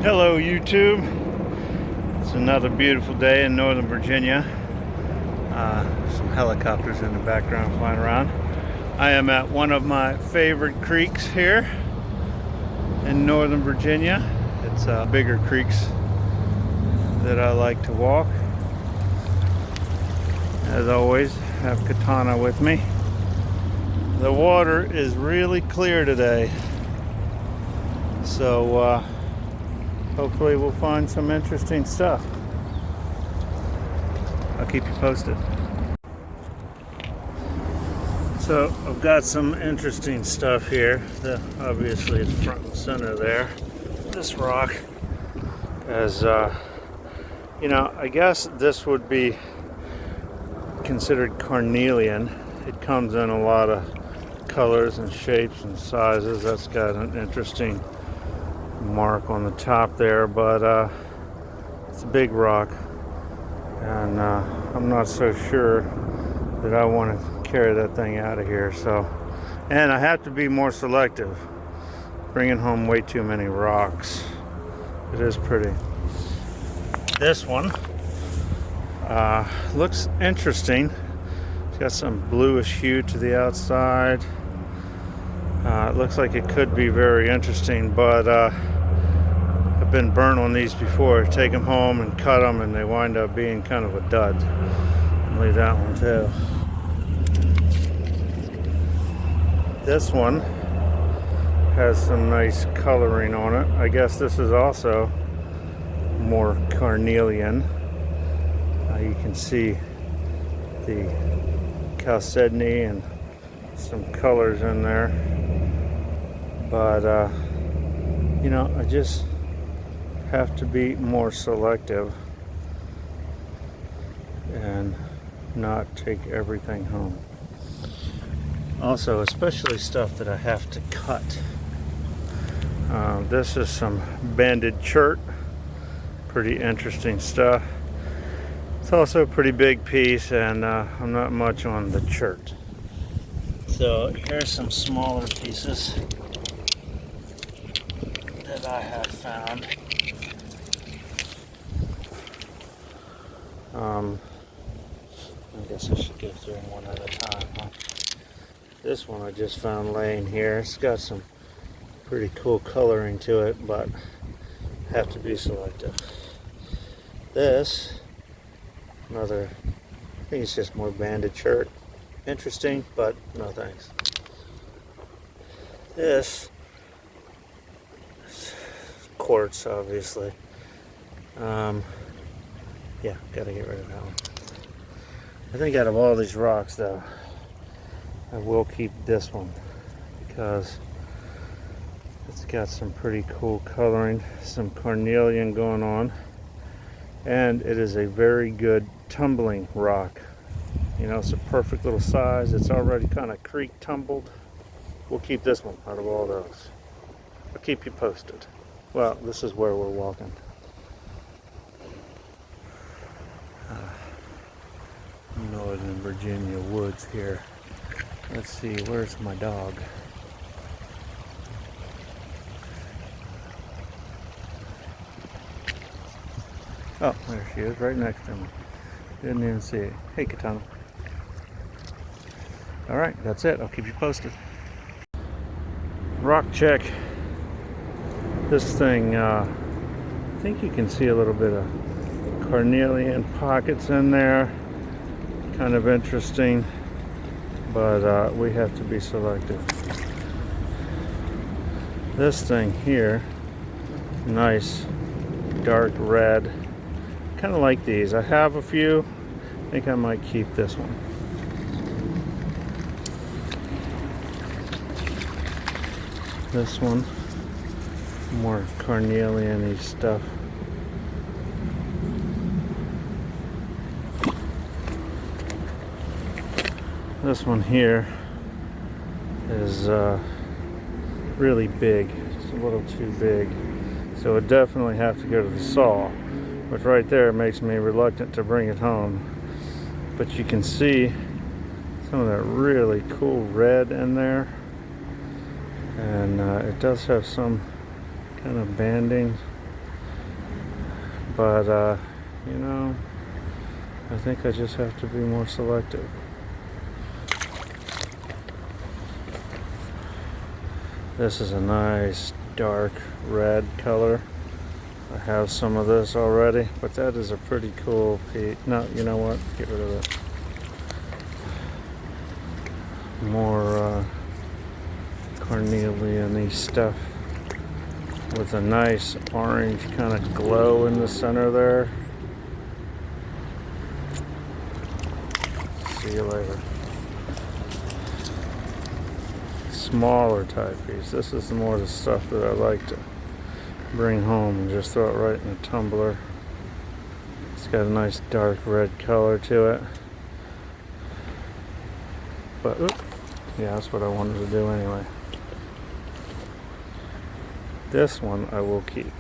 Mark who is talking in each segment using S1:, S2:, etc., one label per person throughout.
S1: Hello YouTube. It's another beautiful day in Northern Virginia. Some helicopters in the background flying around. I am at one of my favorite creeks here in Northern Virginia. It's bigger creeks that I like to walk. As always, have Katana with me. The water is really clear today, so hopefully we'll find some interesting stuff. I'll keep you posted. So I've got some interesting stuff here. Obviously it's front and center there. This rock is, you know, I guess this would be considered carnelian. It comes in a lot of colors and shapes and sizes. That's got an interesting mark on the top there, but it's a big rock, and I'm not so sure that I want to carry that thing out of here. So, and I have to be more selective, bringing home way too many rocks. It is pretty. This one looks interesting. It's got some bluish hue to the outside. It looks like it could be very interesting, but I've been burnt on these before. Take them home and cut them, and they wind up being kind of a dud. I'll leave that one too. This one has some nice coloring on it. I guess this is also more carnelian. You can see the chalcedony and some colors in there, but you know, I just have to be more selective and not take everything home. Also, especially stuff that I have to cut. This is some banded chert. Pretty interesting stuff. It's also a pretty big piece, and I'm not much on the chert. So here's some smaller pieces that I have found. I guess I should go through them one at a time, huh? This one I just found laying here. It's got some pretty cool coloring to it, but have to be selective. This, another, I think it's just more banded chert. Interesting, but no thanks. This is quartz, obviously. Yeah, gotta get rid of that one. I think out of all these rocks, though, I will keep this one because it's got some pretty cool coloring, some carnelian going on, and it is a very good tumbling rock. You know, it's a perfect little size. It's already kind of creek tumbled. We'll keep this one out of all those. I'll keep you posted. Well, this is where we're walking. Northern Virginia woods here. Let's see, where's my dog? Oh, there she is, right next to me. Didn't even see it. Hey, Katana. Alright, that's it. I'll keep you posted. Rock check. This thing, I think you can see a little bit of carnelian pockets in there. Kind of interesting, but we have to be selective. This thing here, nice dark red. Kind of like these. I have a few. I think I might keep this one. This one, more carnelian-y stuff. This one here is really big. It's a little too big, so it definitely have to go to the saw, which right there makes me reluctant to bring it home. But you can see some of that really cool red in there, and it does have some kind of banding But, you know, I think I just have to be more selective. This is a nice dark red color. I have some of this already, but that is a pretty cool piece. No, you know what? Get rid of it. More carnelian-y stuff with a nice orange kind of glow in the center there. See you later. Smaller type piece. This is more the stuff that I like to bring home and just throw it right in a tumbler. It's got a nice dark red color to it. But yeah, that's what I wanted to do anyway. This one I will keep.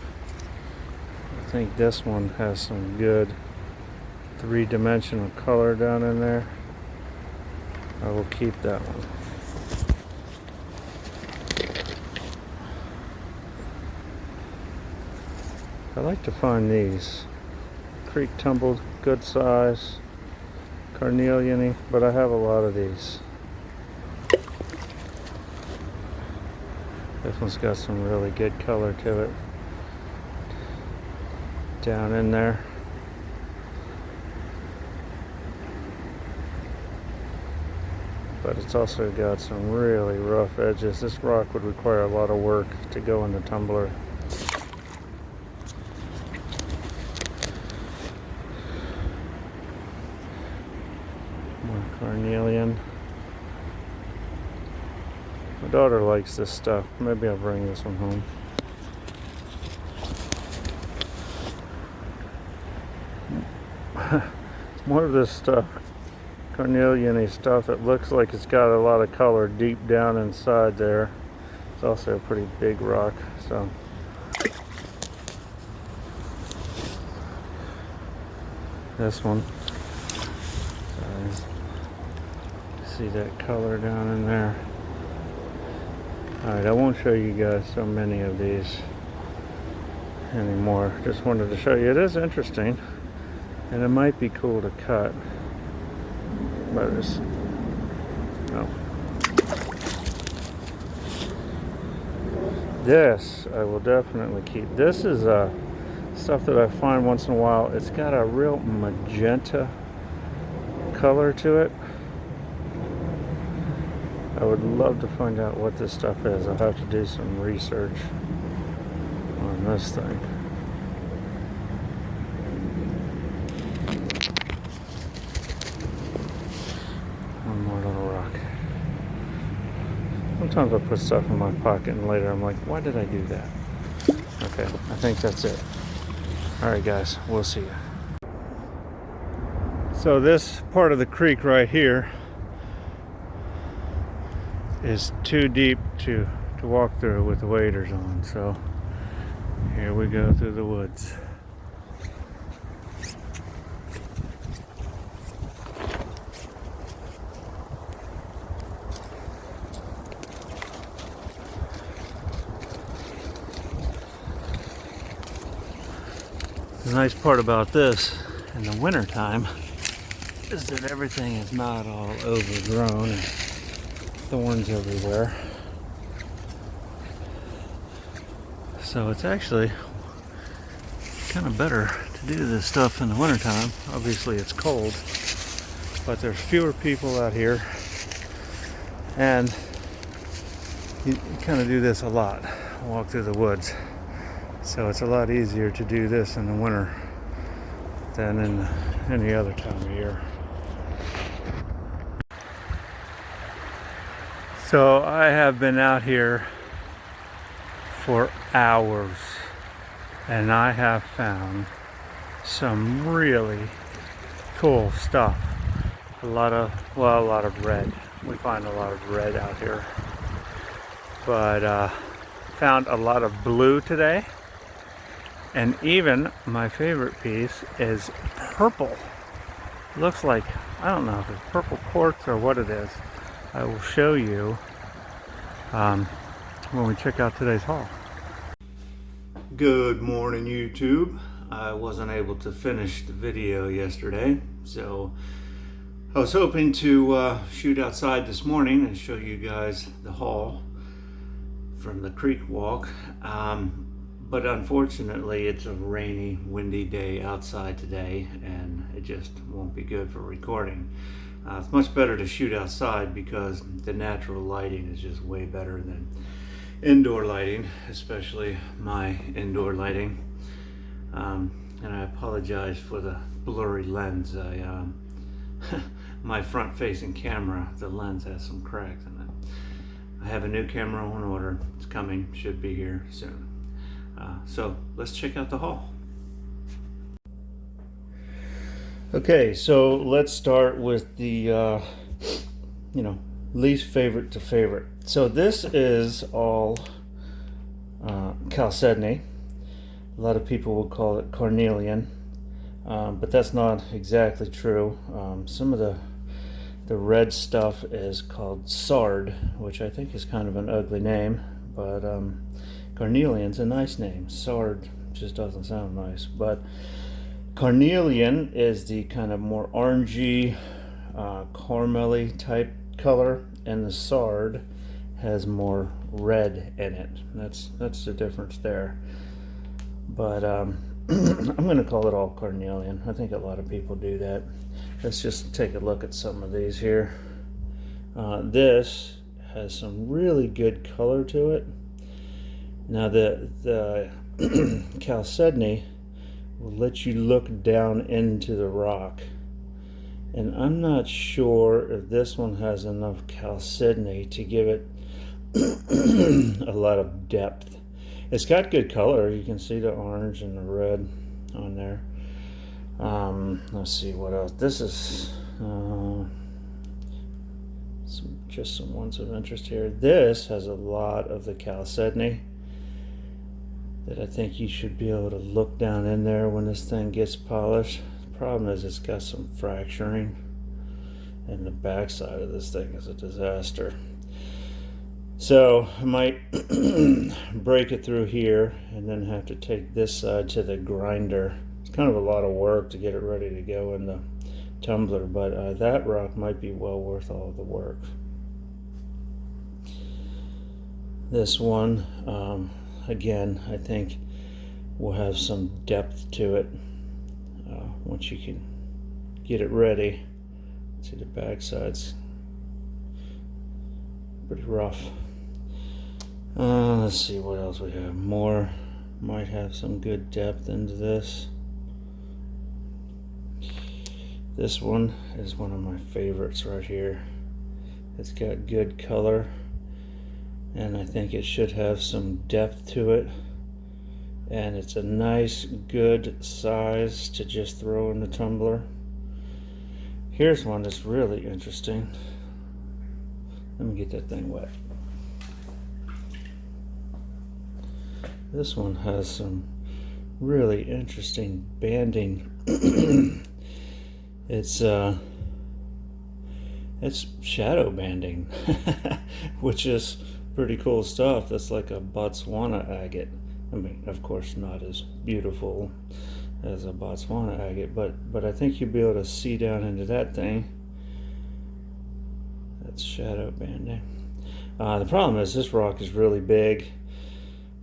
S1: I think this one has some good three-dimensional color down in there. I will keep that one. I like to find these. Creek tumbled, good size, carnelian-y, but I have a lot of these. This one's got some really good color to it. Down in there. But it's also got some really rough edges. This rock would require a lot of work to go in the tumbler. More carnelian. My daughter likes this stuff. Maybe I'll bring this one home. More of this stuff, carnelian-y stuff. It looks like it's got a lot of color deep down inside there. It's also a pretty big rock, so. This one. See that color down in there. Alright, I won't show you guys so many of these anymore. Just wanted to show you. It is interesting, and it might be cool to cut, but it's no. This I will definitely keep. This is stuff that I find once in a while. It's got a real magenta color to it. I would love to find out what this stuff is. I'll have to do some research on this thing. One more little rock. Sometimes I put stuff in my pocket and later I'm like, why did I do that? Okay, I think that's it. Alright guys, we'll see you. So this part of the creek right here is too deep to walk through with the waders on, so here we go through the woods. The nice part about this in the winter time is that everything is not all overgrown and thorns everywhere. So it's actually kind of better to do this stuff in the wintertime. Obviously it's cold, but there's fewer people out here, and you kind of do this a lot, walk through the woods. So it's a lot easier to do this in the winter than in any other time of year. So I have been out here for hours, and I have found some really cool stuff. A lot of red. We find a lot of red out here. But found a lot of blue today. And even my favorite piece is purple. Looks like, I don't know if it's purple quartz or what it is. I will show you when we check out today's haul. Good morning, YouTube. I wasn't able to finish the video yesterday, so I was hoping to shoot outside this morning and show you guys the haul from the creek walk. But unfortunately it's a rainy, windy day outside today, and it just won't be good for recording. It's much better to shoot outside because the natural lighting is just way better than indoor lighting, especially my indoor lighting. And I apologize for the blurry lens. My front-facing camera, the lens has some cracks in it. I have a new camera on order. It's coming, should be here soon. So let's check out the haul. Okay, so let's start with the least favorite to favorite. So this is all chalcedony. A lot of people will call it carnelian, but that's not exactly true. Some of the red stuff is called sard, which I think is kind of an ugly name, but carnelian's a nice name. Sard just doesn't sound nice, but carnelian is the kind of more orangey, caramely type color, and the sard has more red in it. That's the difference there. But I'm going to call it all carnelian. I think a lot of people do that. Let's just take a look at some of these here. This has some really good color to it. Now the chalcedony will let you look down into the rock, and I'm not sure if this one has enough chalcedony to give it a lot of depth. It's got good color. You can see the orange and the red on there. Let's see what else. This is just some ones of interest here. This has a lot of the chalcedony that I think you should be able to look down in there when this thing gets polished. The problem is it's got some fracturing, and the backside of this thing is a disaster. So I might break it through here and then have to take this side to the grinder. It's kind of a lot of work to get it ready to go in the tumbler, but that rock might be well worth all of the work. This one, again, I think will have some depth to it once you can get it ready. See, the backside's pretty rough. Let's see what else we have. More might have some good depth into this. This one is one of my favorites right here. It's got good color, and I think it should have some depth to it, and it's a nice good size to just throw in the tumbler. Here's one that's really interesting. Let me get that thing wet. This one has some really interesting banding. It's shadow banding, which is pretty cool stuff. That's like a Botswana agate. I mean, of course, not as beautiful as a Botswana agate, but I think you'll be able to see down into that thing. That's shadow banding. The problem is this rock is really big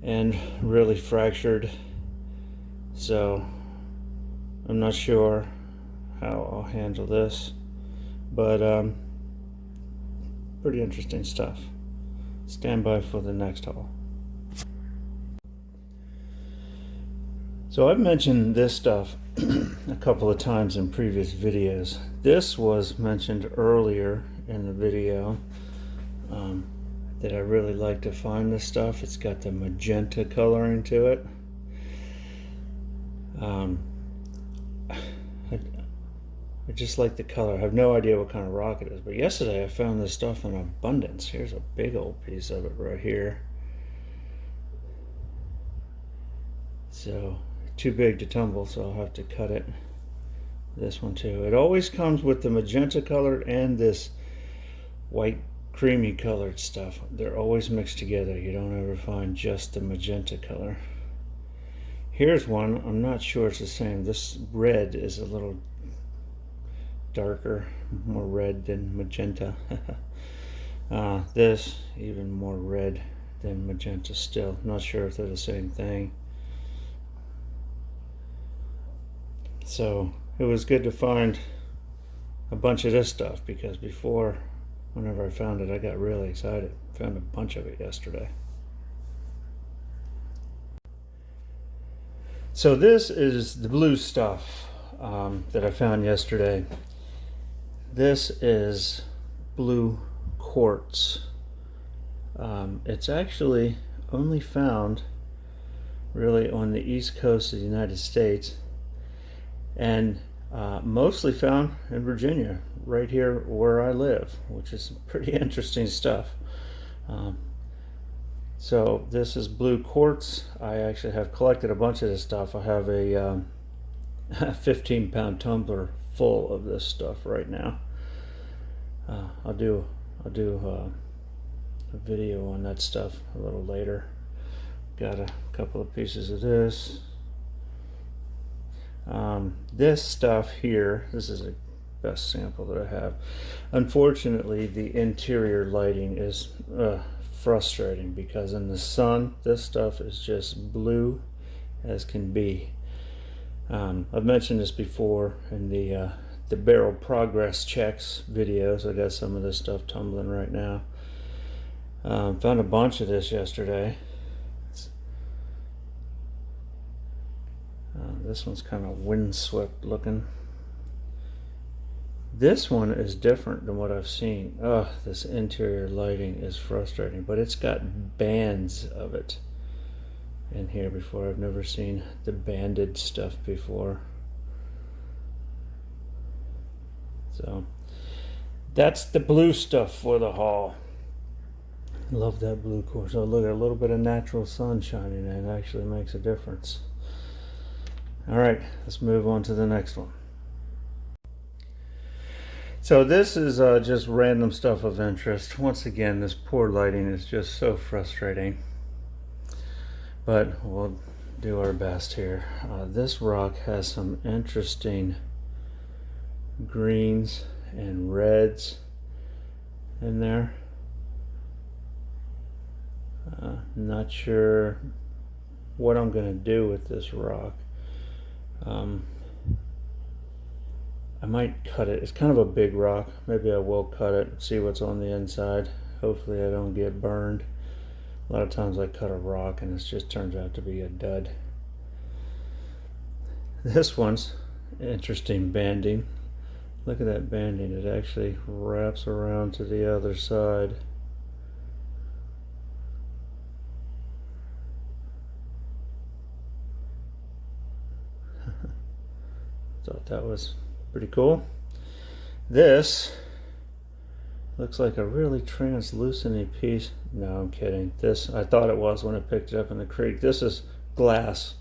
S1: and really fractured, so I'm not sure how I'll handle this, but pretty interesting stuff. Stand by for the next haul. So I've mentioned this stuff a couple of times in previous videos. This was mentioned earlier in the video, that I really like to find this stuff. It's got the magenta coloring to it. I just like the color. I have no idea what kind of rock it is, but yesterday I found this stuff in abundance. Here's a big old piece of it right here. So too big to tumble, so I'll have to cut it. This one too. It always comes with the magenta color and this white creamy colored stuff. They're always mixed together. You don't ever find just the magenta color. Here's one. I'm not sure it's the same. This red is a little darker, more red than magenta. This even more red than magenta still. Not sure if they're the same thing. So it was good to find a bunch of this stuff, because before, whenever I found it, I got really excited. Found a bunch of it yesterday. So this is the blue stuff that I found yesterday. This is blue quartz. It's actually only found really on the east coast of the United States, and mostly found in Virginia, right here where I live, which is pretty interesting stuff. So this is blue quartz. I actually have collected a bunch of this stuff. I have a 15-pound tumbler full of this stuff right now. I'll do a video on that stuff a little later. Got a couple of pieces of this. This stuff here, this is the best sample that I have. Unfortunately, the interior lighting is frustrating, because in the sun this stuff is just blue as can be. I've mentioned this before in the barrel progress checks videos. I got some of this stuff tumbling right now. Found a bunch of this yesterday. This one's kind of windswept looking. This one is different than what I've seen. Oh, this interior lighting is frustrating, but it's got bands of it in here before. I've never seen the banded stuff before. So that's the blue stuff for the haul. Love that blue quartz. So look, a little bit of natural sun shining in actually makes a difference. All right, let's move on to the next one. So this is just random stuff of interest. Once again, this poor lighting is just so frustrating, but we'll do our best here. This rock has some interesting greens and reds in there. Not sure what I'm going to do with this rock. I might cut it. It's kind of a big rock. Maybe I will cut it and see what's on the inside. Hopefully I don't get burned. A lot of times I cut a rock and it just turns out to be a dud. This one's interesting banding. Look at that banding. It actually wraps around to the other side. Thought that was pretty cool. This looks like a really translucent piece. No, I'm kidding. This, I thought it was when I picked it up in the creek. This is glass.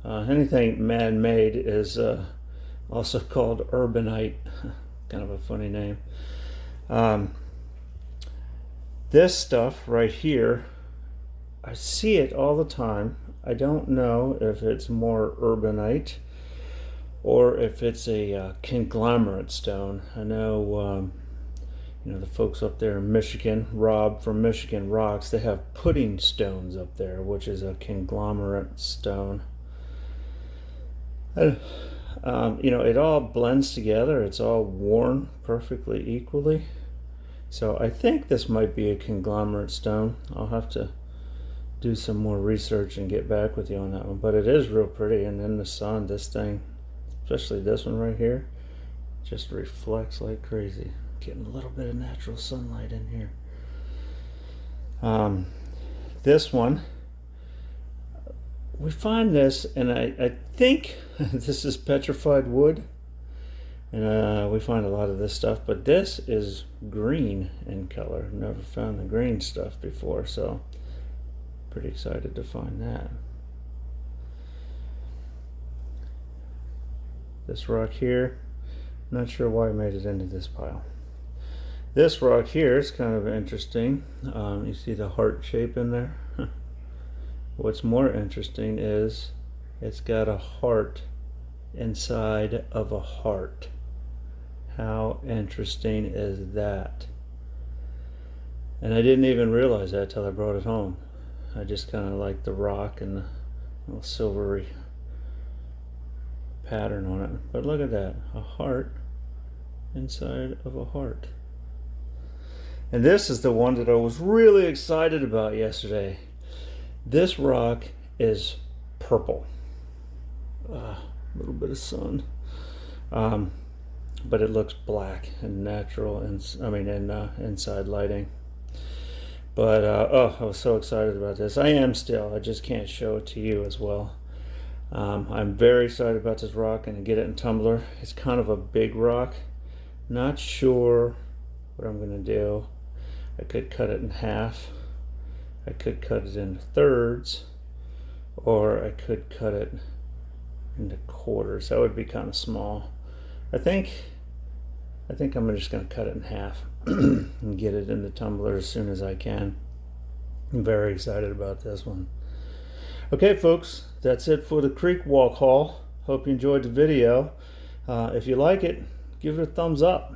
S1: Anything man-made is also called urbanite. Kind of a funny name. This stuff right here, I see it all the time. I don't know if it's more urbanite or if it's a conglomerate stone. I know, the folks up there in Michigan, Rob from Michigan Rocks, they have pudding stones up there, which is a conglomerate stone. It all blends together. It's all worn perfectly equally. So I think this might be a conglomerate stone. I'll have to do some more research and get back with you on that one. But it is real pretty, and in the sun, this thing, especially this one right here, just reflects like crazy. Getting a little bit of natural sunlight in here. This one, we find this, and I think this is petrified wood, and we find a lot of this stuff, but this is green in color. Never found the green stuff before, so pretty excited to find that. This rock here, not sure why I made it into this pile. This rock here is kind of interesting. You see the heart shape in there? What's more interesting is It's got a heart inside of a heart. How interesting is that? And I didn't even realize that till I brought it home. I just kind of like the rock and the little silvery pattern on it. But look at that, a heart inside of a heart. And this is the one that I was really excited about yesterday. This rock is purple. A little bit of sun. But it looks black and natural, and inside lighting. But oh, I was so excited about this. I am still. I just can't show it to you as well. I'm very excited about this rock and to get it in tumbler. It's kind of a big rock. Not sure what I'm going to do. I could cut it in half. I could cut it into thirds, or I could cut it into quarters. That would be kind of small. I think I'm just going to cut it in half and get it in the tumbler as soon as I can. I'm very excited about this one. Okay, folks, that's it for the creek walk haul. Hope you enjoyed the video. If you like it, give it a thumbs up.